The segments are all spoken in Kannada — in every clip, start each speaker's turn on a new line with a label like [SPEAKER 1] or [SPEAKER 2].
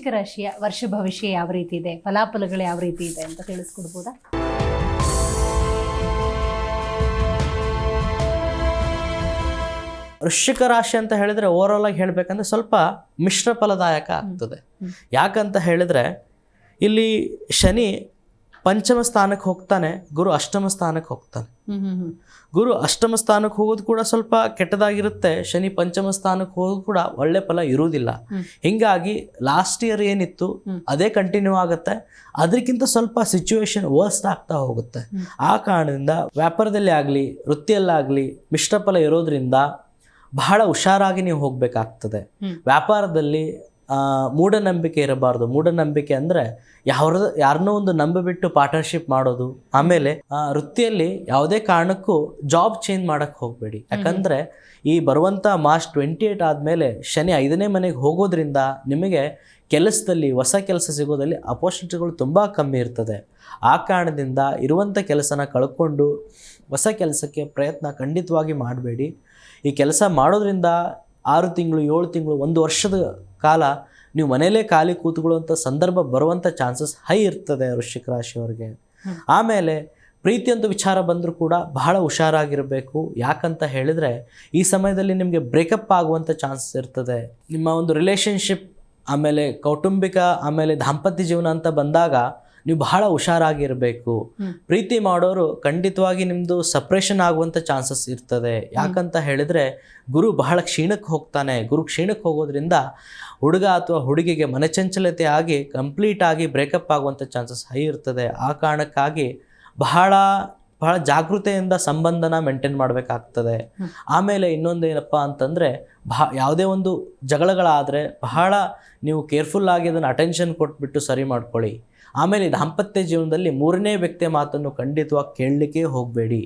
[SPEAKER 1] ವೃಶ್ಚಿಕ ರಾಶಿಯ ವರ್ಷ ಭವಿಷ್ಯ ಯಾವ ರೀತಿ ಇದೆ, ಫಲಾಫಲಗಳು ಯಾವ ರೀತಿ ಇದೆ ಅಂತ ತಿಳಿಸ್ಕೊಡ್ಬೋದಾ?
[SPEAKER 2] ವೃಶ್ಚಿಕ ರಾಶಿ ಅಂತ ಹೇಳಿದ್ರೆ ಓವರಾಲ್ ಆಗಿ ಹೇಳ್ಬೇಕಂದ್ರೆ ಸ್ವಲ್ಪ ಮಿಶ್ರ ಫಲದಾಯಕ ಆಗ್ತದೆ. ಯಾಕಂತ ಹೇಳಿದ್ರೆ ಇಲ್ಲಿ ಶನಿ ಪಂಚಮ ಸ್ಥಾನಕ್ಕೆ ಹೋಗ್ತಾನೆ, ಗುರು ಅಷ್ಟಮ ಸ್ಥಾನಕ್ಕೆ ಹೋಗ್ತಾನೆ. ಗುರು ಅಷ್ಟಮ ಸ್ಥಾನಕ್ಕೆ ಹೋಗೋದು ಕೂಡ ಸ್ವಲ್ಪ ಕೆಟ್ಟದಾಗಿರುತ್ತೆ, ಶನಿ ಪಂಚಮ ಸ್ಥಾನಕ್ಕೆ ಹೋಗೋದು ಕೂಡ ಒಳ್ಳೆ ಫಲ ಇರುವುದಿಲ್ಲ. ಹಿಂಗಾಗಿ ಲಾಸ್ಟ್ ಇಯರ್ ಏನಿತ್ತು ಅದೇ ಕಂಟಿನ್ಯೂ ಆಗುತ್ತೆ, ಅದಕ್ಕಿಂತ ಸ್ವಲ್ಪ ಸಿಚುವೇಶನ್ ವರ್ಸ್ಟ್ ಆಗ್ತಾ ಹೋಗುತ್ತೆ. ಆ ಕಾರಣದಿಂದ ವ್ಯಾಪಾರದಲ್ಲಿ ಆಗಲಿ ವೃತ್ತಿಯಲ್ಲಾಗಲಿ ಮಿಶ್ರ ಫಲ ಇರೋದ್ರಿಂದ ಬಹಳ ಹುಷಾರಾಗಿ ನೀವು ಹೋಗ್ಬೇಕಾಗ್ತದೆ. ವ್ಯಾಪಾರದಲ್ಲಿ ಮೂಢನಂಬಿಕೆ ಇರಬಾರ್ದು. ಮೂಢನಂಬಿಕೆ ಅಂದರೆ ಯಾರನ್ನೋ ಒಂದು ನಂಬಿಬಿಟ್ಟು ಪಾರ್ಟ್ನರ್ಶಿಪ್ ಮಾಡೋದು. ಆಮೇಲೆ ವೃತ್ತಿಯಲ್ಲಿ ಯಾವುದೇ ಕಾರಣಕ್ಕೂ ಜಾಬ್ ಚೇಂಜ್ ಮಾಡಕ್ಕೆ ಹೋಗಬೇಡಿ. ಯಾಕಂದರೆ ಈ ಬರುವಂಥ ಮಾರ್ಚ್ 28 ಆದಮೇಲೆ ಶನಿ 5ನೇ ಮನೆಗೆ ಹೋಗೋದ್ರಿಂದ ನಿಮಗೆ ಕೆಲಸದಲ್ಲಿ ಹೊಸ ಕೆಲಸ ಸಿಗೋದಲ್ಲಿ ಅಪೋರ್ಚುನಿಟಿಗಳು ತುಂಬ ಕಮ್ಮಿ ಇರ್ತದೆ. ಆ ಕಾರಣದಿಂದ ಇರುವಂಥ ಕೆಲಸನ ಕಳ್ಕೊಂಡು ಹೊಸ ಕೆಲಸಕ್ಕೆ ಪ್ರಯತ್ನ ಖಂಡಿತವಾಗಿ ಮಾಡಬೇಡಿ. ಈ ಕೆಲಸ ಮಾಡೋದ್ರಿಂದ 6 ತಿಂಗಳು 7 ತಿಂಗಳು 1 ವರ್ಷದ ಕಾಲ ನೀವು ಮನೆಯಲ್ಲೇ ಖಾಲಿ ಕೂತ್ಕೊಳ್ಳುವಂಥ ಸಂದರ್ಭ ಬರುವಂಥ ಚಾನ್ಸಸ್ ಹೈ ಇರ್ತದೆ ವೃಶ್ಚಿಕ ರಾಶಿಯವರಿಗೆ. ಆಮೇಲೆ ಪ್ರೀತಿಯಂತ ವಿಚಾರ ಬಂದರೂ ಕೂಡ ಬಹಳ ಹುಷಾರಾಗಿರಬೇಕು. ಯಾಕಂತ ಹೇಳಿದರೆ ಈ ಸಮಯದಲ್ಲಿ ನಿಮಗೆ ಬ್ರೇಕಪ್ ಆಗುವಂಥ ಚಾನ್ಸಸ್ ಇರ್ತದೆ. ನಿಮ್ಮ ಒಂದು ರಿಲೇಷನ್ಶಿಪ್ ಆಮೇಲೆ ಕೌಟುಂಬಿಕ ಆಮೇಲೆ ದಾಂಪತ್ಯ ಜೀವನ ಅಂತ ಬಂದಾಗ ನೀವು ಬಹಳ ಹುಷಾರಾಗಿರಬೇಕು. ಪ್ರೀತಿ ಮಾಡೋರು ಖಂಡಿತವಾಗಿ ನಿಮ್ಮದು ಸಪ್ರೇಷನ್ ಆಗುವಂಥ ಚಾನ್ಸಸ್ ಇರ್ತದೆ. ಯಾಕಂತ ಹೇಳಿದರೆ ಗುರು ಬಹಳ ಕ್ಷೀಣಕ್ಕೆ ಹೋಗ್ತಾನೆ. ಗುರು ಕ್ಷೀಣಕ್ಕೆ ಹೋಗೋದ್ರಿಂದ ಹುಡುಗ ಅಥವಾ ಹುಡುಗಿಗೆ ಮನಚಂಚಲತೆ ಆಗಿ ಕಂಪ್ಲೀಟ್ ಆಗಿ ಬ್ರೇಕಪ್ ಆಗುವಂಥ ಚಾನ್ಸಸ್ ಹೈ ಇರ್ತದೆ. ಆ ಕಾರಣಕ್ಕಾಗಿ ಬಹಳ ಜಾಗೃತೆಯಿಂದ ಸಂಬಂಧನ ಮೇಂಟೈನ್ ಮಾಡಬೇಕಾಗ್ತದೆ. ಆಮೇಲೆ ಇನ್ನೊಂದು ಏನಪ್ಪ ಅಂತಂದರೆ ಯಾವುದೇ ಒಂದು ಜಗಳಗಳಾದರೆ ಬಹಳ ನೀವು ಕೇರ್ಫುಲ್ಲಾಗಿ ಅದನ್ನು ಅಟೆನ್ಷನ್ ಕೊಟ್ಬಿಟ್ಟು ಸರಿ ಮಾಡ್ಕೊಳ್ಳಿ. ಆಮೇಲೆ ದಾಂಪತ್ಯ ಜೀವನದಲ್ಲಿ 3ನೇ ವ್ಯಕ್ತಿಯ ಮಾತನ್ನು ಖಂಡಿತವಾಗಿ ಕೇಳಲಿಕ್ಕೆ ಹೋಗಬೇಡಿ.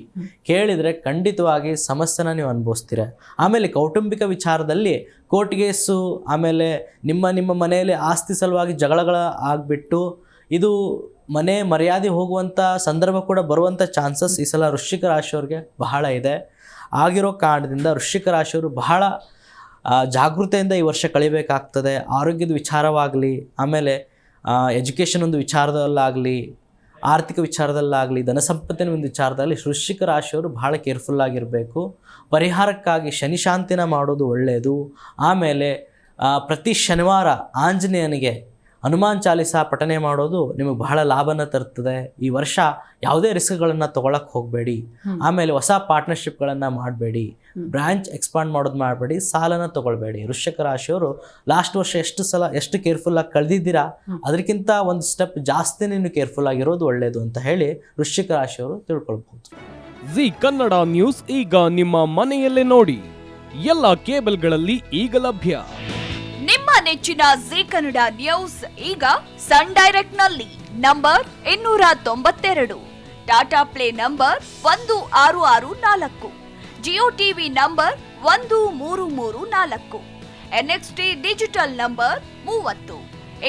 [SPEAKER 2] ಕೇಳಿದರೆ ಖಂಡಿತವಾಗಿ ಸಮಸ್ಯೆನ ನೀವು ಅನುಭವಿಸ್ತೀರ. ಆಮೇಲೆ ಕೌಟುಂಬಿಕ ವಿಚಾರದಲ್ಲಿ ಕೋರ್ಟ್ ಕೇಸು ಆಮೇಲೆ ನಿಮ್ಮ ಮನೆಯಲ್ಲಿ ಆಸ್ತಿ ಸಲುವಾಗಿ ಜಗಳಗಳ ಆಗಿಬಿಟ್ಟು ಇದು ಮನೆ ಮರ್ಯಾದೆ ಹೋಗುವಂಥ ಸಂದರ್ಭ ಕೂಡ ಬರುವಂಥ ಚಾನ್ಸಸ್ ಈ ಸಲ ವೃಶ್ಚಿಕ ರಾಶಿಯವ್ರಿಗೆ ಬಹಳ ಇದೆ. ಆಗಿರೋ ಕಾರಣದಿಂದ ವೃಶ್ಚಿಕ ರಾಶಿಯವರು ಬಹಳ ಜಾಗೃತೆಯಿಂದ ಈ ವರ್ಷ ಕಳಿಬೇಕಾಗ್ತದೆ. ಆರೋಗ್ಯದ ವಿಚಾರವಾಗಲಿ ಆಮೇಲೆ ಎಜುಕೇಷನ್ ಒಂದು ವಿಚಾರದಲ್ಲಾಗಲಿ ಆರ್ಥಿಕ ವಿಚಾರದಲ್ಲಾಗಲಿ ಧನಸಂಪತ್ತಿನ ಒಂದು ವಿಚಾರದಲ್ಲಿ ವೃಶ್ಚಿಕ ರಾಶಿಯವರು ಬಹಳ ಕೇರ್ಫುಲ್ಲಾಗಿರಬೇಕು. ಪರಿಹಾರಕ್ಕಾಗಿ ಶನಿ ಶಾಂತಿನ ಮಾಡೋದು ಒಳ್ಳೆಯದು. ಆಮೇಲೆ ಪ್ರತಿ ಶನಿವಾರ ಆಂಜನೇಯನಿಗೆ ಹನುಮಾನ್ ಚಾಲಿಸ ಪಠನೆ ಮಾಡೋದು ನಿಮಗೆ ಬಹಳ ಲಾಭನ ತರ್ತದೆ. ಈ ವರ್ಷ ಯಾವುದೇ ರಿಸ್ಕ್ಗಳನ್ನು ತೊಗೊಳಕ್ಕೆ ಹೋಗಬೇಡಿ. ಆಮೇಲೆ ಹೊಸ ಪಾರ್ಟ್ನರ್ಶಿಪ್ಗಳನ್ನು ಮಾಡಬೇಡಿ. ಬ್ರಾಂಚ್ ಎಕ್ಸ್ಪಾಂಡ್ ಮಾಡೋದು ಮಾಡಬೇಡಿ. ಸಾಲನ ತೊಗೊಳ್ಬೇಡಿ. ವೃಶ್ಚಿಕ ರಾಶಿಯವರು ಲಾಸ್ಟ್ ವರ್ಷ ಎಷ್ಟು ಕೇರ್ಫುಲ್ಲಾಗಿ ಕಳೆದಿದ್ದೀರಾ ಅದಕ್ಕಿಂತ ಒಂದು ಸ್ಟೆಪ್ ಜಾಸ್ತಿ ನೀವು ಕೇರ್ಫುಲ್ ಆಗಿರೋದು ಒಳ್ಳೆಯದು ಅಂತ ಹೇಳಿ ವೃಶ್ಚಿಕ ರಾಶಿಯವರು ತಿಳ್ಕೊಳ್ಬಹುದು.
[SPEAKER 3] ಜಿ ಕನ್ನಡ ನ್ಯೂಸ್ ಈಗ ನಿಮ್ಮ ಮನೆಯಲ್ಲೇ ನೋಡಿ. ಎಲ್ಲ ಕೇಬಲ್ಗಳಲ್ಲಿ ಈಗ ಲಭ್ಯ.
[SPEAKER 4] ನಿಮ್ಮ ನೆಚ್ಚಿನ ಜಿ ಕನ್ನಡ ನ್ಯೂಸ್ ಈಗ ಸನ್ ಡೈರೆಕ್ಟ್ ನಲ್ಲಿ number 292, Tata play number 1664, Jio TV number 1334, NXT digital number 30,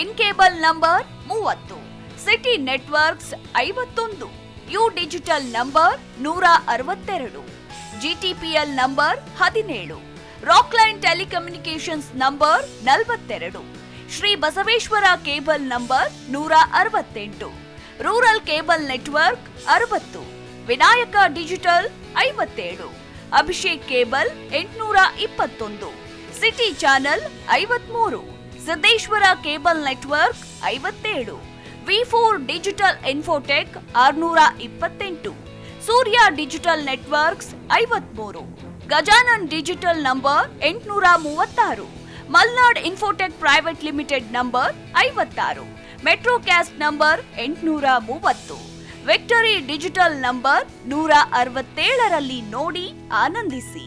[SPEAKER 4] in cable number 30, city networks 51, U digital number 162, GTPL number 17, Rockline telecommunications number 42, Shri Basaveshwara cable number 168, rural cable network 60, Vinayaka digital 57, Abhishek cable 821, city channel 53, Siddeshwara cable network 57, V4 digital Infotech 628, Surya digital networks 53, Gajanan digital number 836, Malnad infotech private limited number 56, Metrocast number 830, victory digital number 167ರಲ್ಲಿ ನೋಡಿ ಆನಂದಿಸಿ.